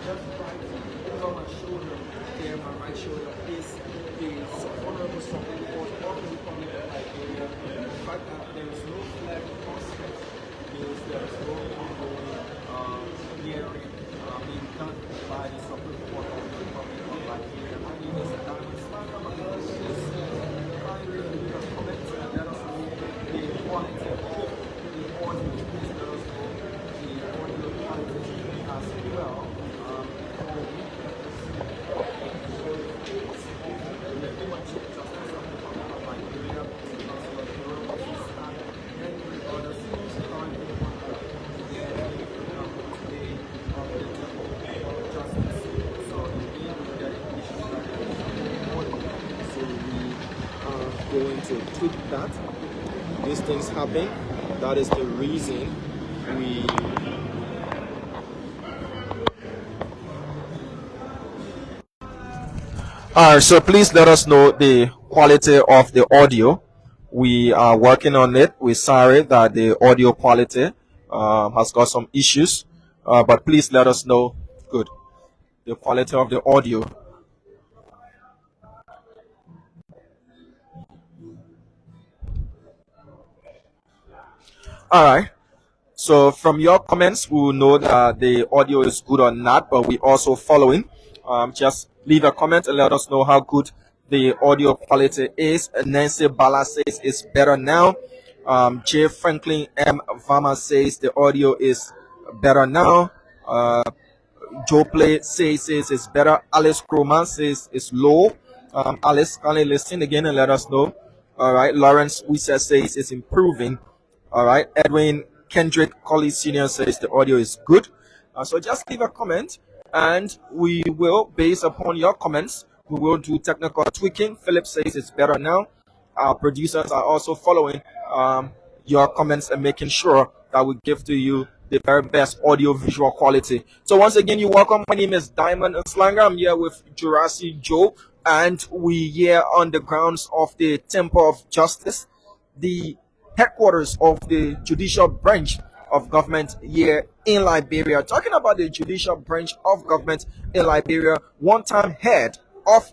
over my shoulder, there, my right shoulder, is the honorable Supreme Court of the Republic of Liberia. The fact that there is no flag concept means there is no ongoing hearing being done by the Supreme Court of the Republic of Liberia. My name is Diamond Slander, but this is kindly leave a comment and let us know the quality of the audio. Please let us know the audio quality as well. Going to tweak that. These things happen. That is the reason we Alright, so please let us know the quality of the audio. We are working on it. We're sorry that the audio quality has got some issues, but please let us know the quality of the audio. Alright, so from your comments, we will know that the audio is good or not, but we also following. Just leave a comment and let us know how good the audio quality is. Nancy Bala says it's better now. J. Franklin M. Vama says the audio is better now. Joe Play says it's better. Alice Croman says it's low. Alice, kindly listen again and let us know. All right. Lawrence Wisa says it's improving. All right. Edwin Kendrick Colley Sr. says the audio is good. So just leave a comment and we will, based upon your comments, we will do technical tweaking. Philip says it's better now. Our producers are also following your comments and making sure that we give to you the very best audio visual quality. So once again, you're welcome. My name is Diamond Slanger. I'm here with Jurassic Joe, and we here on the grounds of the Temple of Justice, the headquarters of the judicial branch of government here in Liberia. Talking about the judicial branch of government in Liberia, one-time head of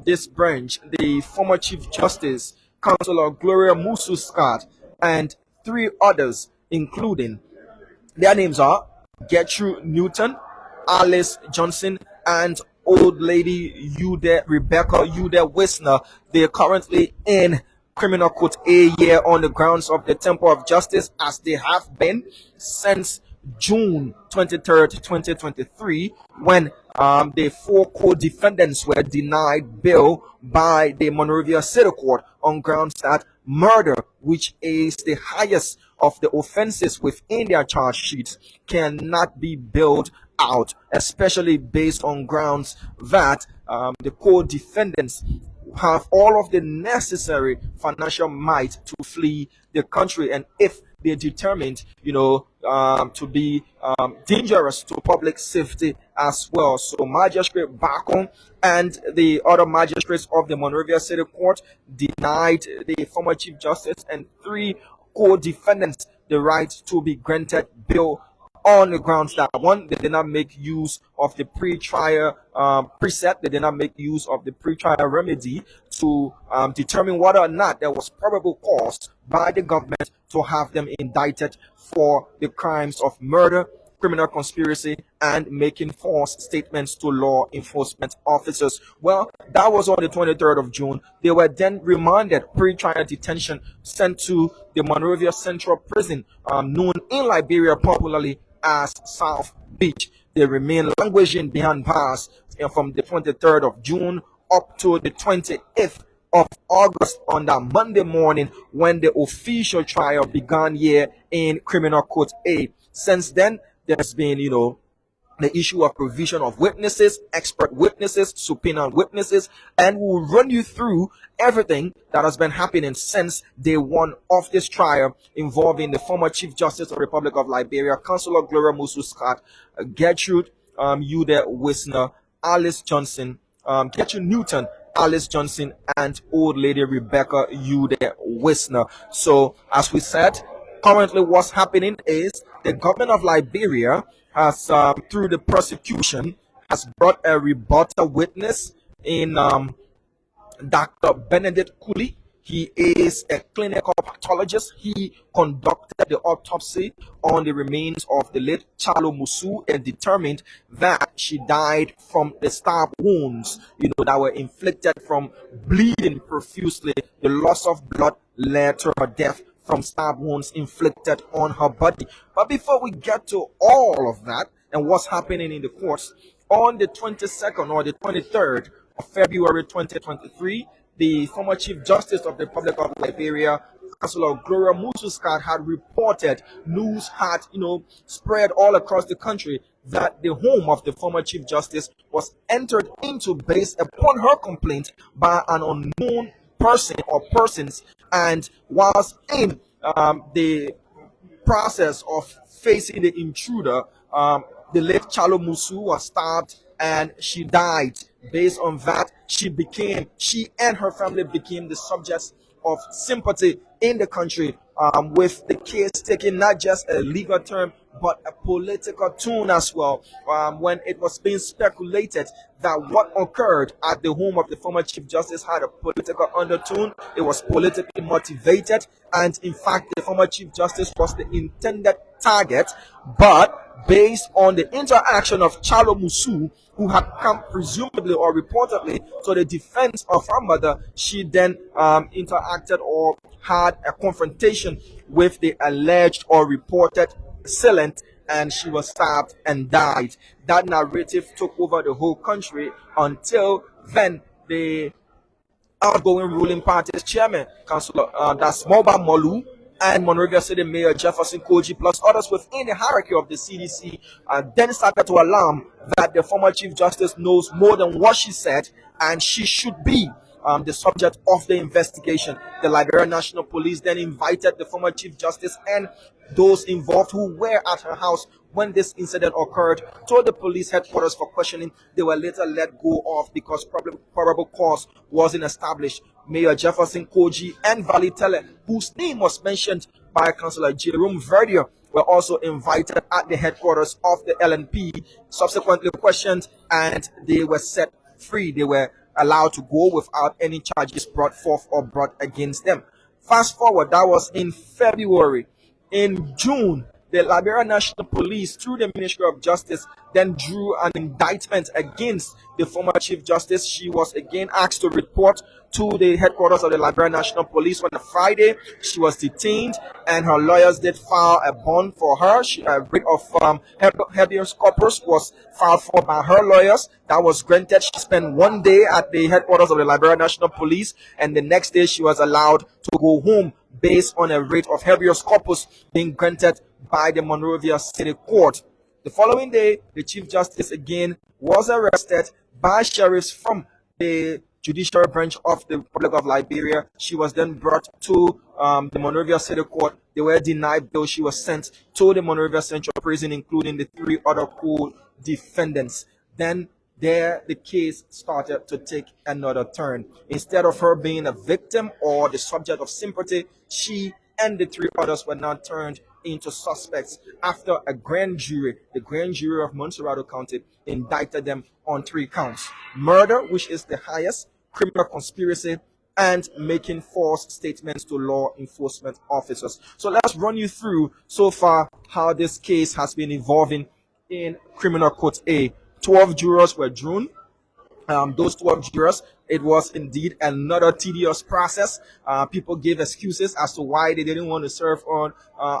this branch, the former Chief Justice, Councillor Gloria Musu Scott, and three others, including their names are Gertrude Newton, Alice Johnson, and old lady Rebecca Wisner. They are currently in criminal court A here on the grounds of the Temple of Justice, as they have been since June 23rd, 2023, when the four co-defendants were denied bail by the Monrovia City Court on grounds that murder, which is the highest of the offenses within their charge sheets, cannot be bailed out, especially based on grounds that the co-defendants have all of the necessary financial might to flee the country, and if they're determined, to be dangerous to public safety as well. So Magistrate Bacon and the other magistrates of the Monrovia City Court denied the former Chief Justice and three co-defendants the right to be granted bail on the grounds that, one, they did not make use of the pre-trial precept, they did not make use of the pre-trial remedy to determine whether or not there was probable cause by the government to have them indicted for the crimes of murder, criminal conspiracy, and making false statements to law enforcement officers. Well, that was on the 23rd of June. They were then remanded, pre-trial detention, sent to the Monrovia Central Prison, known in Liberia popularly as South Beach. They remain languishing behind bars from the 23rd of June up to the 28th of August on that Monday morning, when the official trial began here in Criminal Court A. Since then, there's been, the issue of provision of witnesses, expert witnesses, subpoena witnesses, and we'll run you through everything that has been happening since day one of this trial involving the former Chief Justice of the Republic of Liberia, Councillor Gloria Musu Scott, Gertrude Wisner, Alice Johnson, Gertrude Newton, Alice Johnson, and old lady Rebecca Wisner. So, as we said, currently what's happening is the government of Liberia has, through the prosecution, has brought a rebuttal witness in Dr. Benedict Cooley. He is a clinical pathologist. He conducted the autopsy on the remains of the late Cllr Musu and determined that she died from the stab wounds, that were inflicted from bleeding profusely. The loss of blood led to her death from stab wounds inflicted on her body. But before we get to all of that and what's happening in the courts, on the 22nd or the 23rd of February 2023, the former Chief Justice of the Republic of Liberia, Councillor Gloria Mususcat, had reported, news had spread all across the country, that the home of the former Chief Justice was entered into based upon her complaint by an unknown person or persons, and whilst in the process of facing the intruder, the late Cllr Musu was stabbed and she died. Based on that, she and her family became the subjects of sympathy in the country, with the case taking not just a legal term but a political tune as well, when it was being speculated that what occurred at the home of the former Chief Justice had a political undertone. It was politically motivated, and in fact the former Chief Justice was the intended target. But based on the interaction of Cllr Musu, who had come presumably or reportedly to the defense of her mother, she then interacted or had a confrontation with the alleged or reported assailant, and she was stabbed and died. That narrative took over the whole country until then the outgoing ruling party's chairman, Councillor that's Moba Molu, and Monrovia City Mayor Jefferson Koji, plus others within the hierarchy of the CDC, then started to alarm that the former Chief Justice knows more than what she said, and she should be the subject of the investigation. The Liberia National Police then invited the former Chief Justice and those involved who were at her house when this incident occurred to the police headquarters for questioning. They were later let go of because probable cause wasn't established. Mayor Jefferson Koji and Valitele, whose name was mentioned by Councillor Jerome Verdier, were also invited at the headquarters of the LNP, subsequently questioned, and they were set free. They were allowed to go without any charges brought forth or brought against them. Fast forward, that was in February. In June, the Liberia National Police, through the Ministry of Justice, then drew an indictment against the former Chief Justice. She was again asked to report to the headquarters of the Liberia National Police on a Friday. She was detained, and her lawyers did file a bond for her. A writ of habeas corpus was filed for by her lawyers. That was granted. She spent one day at the headquarters of the Liberia National Police, and the next day she was allowed to go home based on a writ of habeas corpus being granted by the Monrovia City Court. The following day, the Chief Justice again was arrested by sheriffs from the Judicial Branch of the Republic of Liberia. She was then brought to the Monrovia City Court. They were denied bail. She was sent to the Monrovia Central Prison, including the 3 other co-defendants. Then there, the case started to take another turn. Instead of her being a victim or the subject of sympathy, she and the 3 others were now turned into suspects after a grand jury, the grand jury of Monterey County, indicted them on 3 counts: murder, which is the highest, criminal conspiracy, and making false statements to law enforcement officers. So let's run you through so far how this case has been evolving in Criminal Court A. 12 jurors were drawn. Those 12 jurors, it was indeed another tedious process. People gave excuses as to why they didn't want to serve on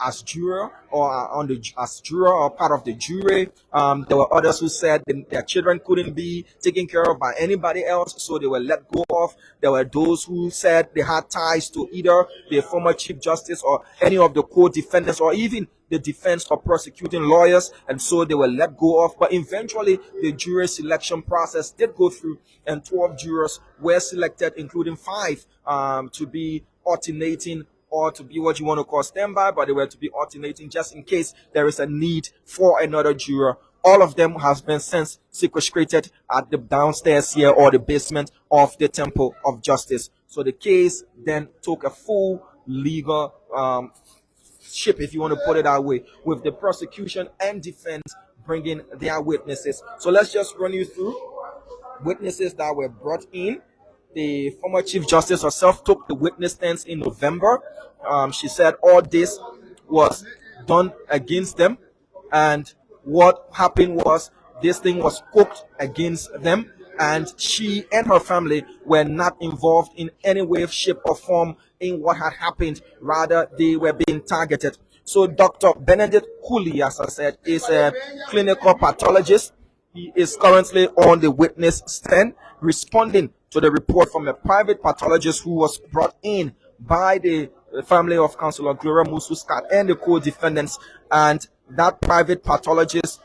as juror or as juror or part of the jury. There were others who said their children couldn't be taken care of by anybody else, so they were let go of. There were those who said they had ties to either the former Chief Justice or any of the co-defendants, or even the defense or prosecuting lawyers, and so they were let go of. But eventually the jury selection process did go through, and 12 jurors were selected, including 5 to be alternating, or to be what you want to call standby, but they were to be alternating just in case there is a need for another juror. All of them has been since sequestrated at the downstairs here, or the basement of the Temple of Justice. So the case then took a full legal ship, if you want to put it that way, with the prosecution and defense bring in their witnesses. So let's just run you through witnesses that were brought in. The former Chief Justice herself took the witness stands in November. She said all this was done against them, and what happened was this thing was cooked against them, and she and her family were not involved in any way, shape, or form in what had happened. Rather, they were being targeted. So, Dr. Benedict Cooley, as I said, is a clinical pathologist. He is currently on the witness stand responding to the report from a private pathologist who was brought in by the family of Councillor Gloria Mususcat and the co-defendants. And that private pathologist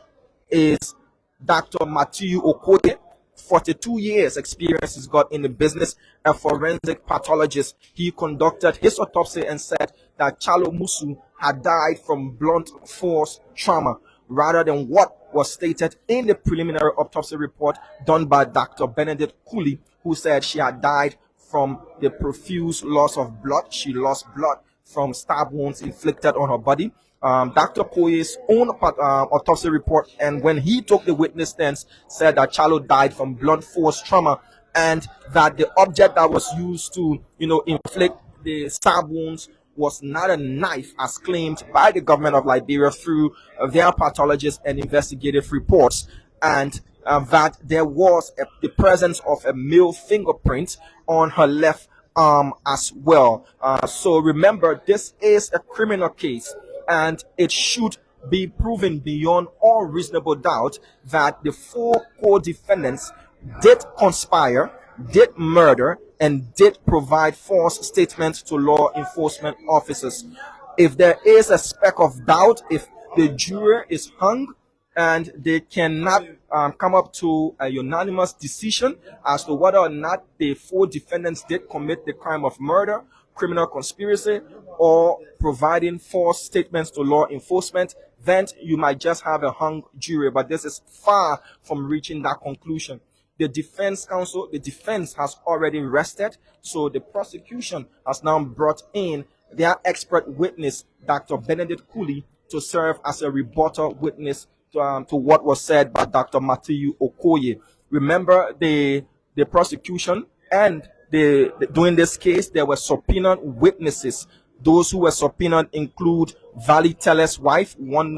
is Dr. Matthew Okoye. 42 years experience he's got in the business, a forensic pathologist. He conducted his autopsy and said that Cllr Musu had died from blunt force trauma rather than what was stated in the preliminary autopsy report done by Dr. Benedict Cooley, who said she had died from the profuse loss of blood. She lost blood from stab wounds inflicted on her body. Dr. Koye's own autopsy report, and when he took the witness stands, said that Cllr died from blunt force trauma, and that the object that was used to, inflict the stab wounds was not a knife as claimed by the government of Liberia through their pathologists and investigative reports, and that there was the presence of a male fingerprint on her left arm as well. So remember, this is a criminal case, and it should be proven beyond all reasonable doubt that the four co-defendants did conspire, did murder, and did provide false statements to law enforcement officers. If there is a speck of doubt, if the jury is hung and they cannot come up to a unanimous decision as to whether or not the four defendants did commit the crime of murder, criminal conspiracy, or providing false statements to law enforcement, then you might just have a hung jury. But this is far from reaching that conclusion. The defense counsel, the defense has already rested, so the prosecution has now brought in their expert witness, Dr. Benedict Cooley, to serve as a rebuttal witness to what was said by Dr. Matthew Okoye. Remember, the prosecution and during this case, there were subpoenaed witnesses. Those who were subpoenaed include Valley Teller's wife, one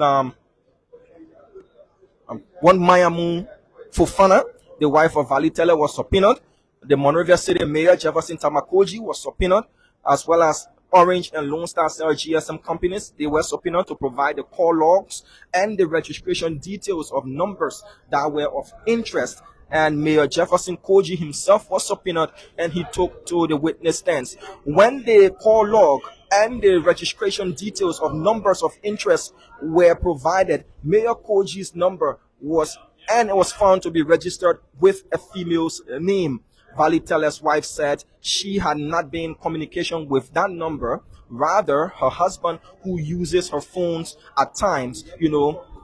Mayamu Fofana, the wife of Valley Teller, was subpoenaed. The Monrovia City Mayor, Jefferson Tamakoji, was subpoenaed, as well as Orange and Lone Star Cell GSM companies. They were subpoenaed to provide the call logs and the registration details of numbers that were of interest. And Mayor Jefferson Koji himself was subpoenaed, and he took to the witness stands. When the call log and the registration details of numbers of interest were provided, Mayor Koji's number was found to be registered with a female's name. Valley Teller's wife said she had not been in communication with that number. Rather, her husband, who uses her phones at times,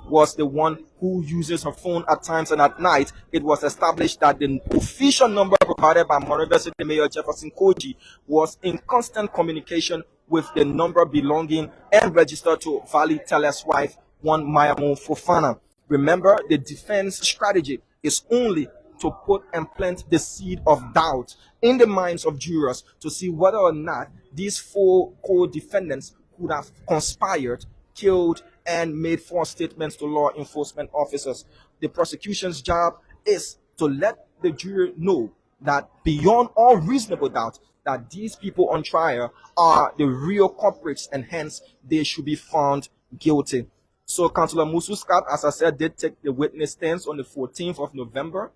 was the one who uses her phone at times and at night. It was established that the official number provided by Monrovia City Mayor Jefferson Koji was in constant communication with the number belonging and registered to Valley Teller's wife, one Mayamu Fofana. Remember, the defense strategy is only to put and plant the seed of doubt in the minds of jurors to see whether or not these four co-defendants could have conspired, killed, and made false statements to law enforcement officers. The prosecution's job is to let the jury know that beyond all reasonable doubt that these people on trial are the real culprits, and hence they should be found guilty. So Councillor Mususcat, as I said, did take the witness stands on the 14th of November.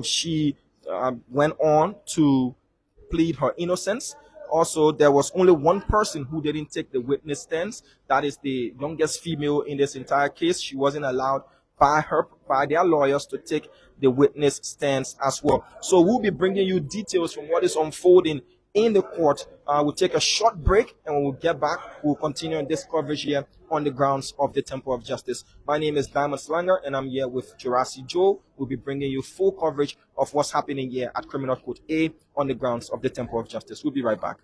She went on to plead her innocence. Also, there was only one person who didn't take the witness stands. That is the youngest female in this entire case. She wasn't allowed by their lawyers to take the witness stands as well. So we'll be bringing you details from what is unfolding in the court. We'll take a short break, and when we'll get back, we'll continue this coverage here on the grounds of the Temple of Justice. My name is Diamond Slanger, and I'm here with Jurassic Joe. We'll be bringing you full coverage of what's happening here at Criminal Court A on the grounds of the Temple of Justice. We'll be right back.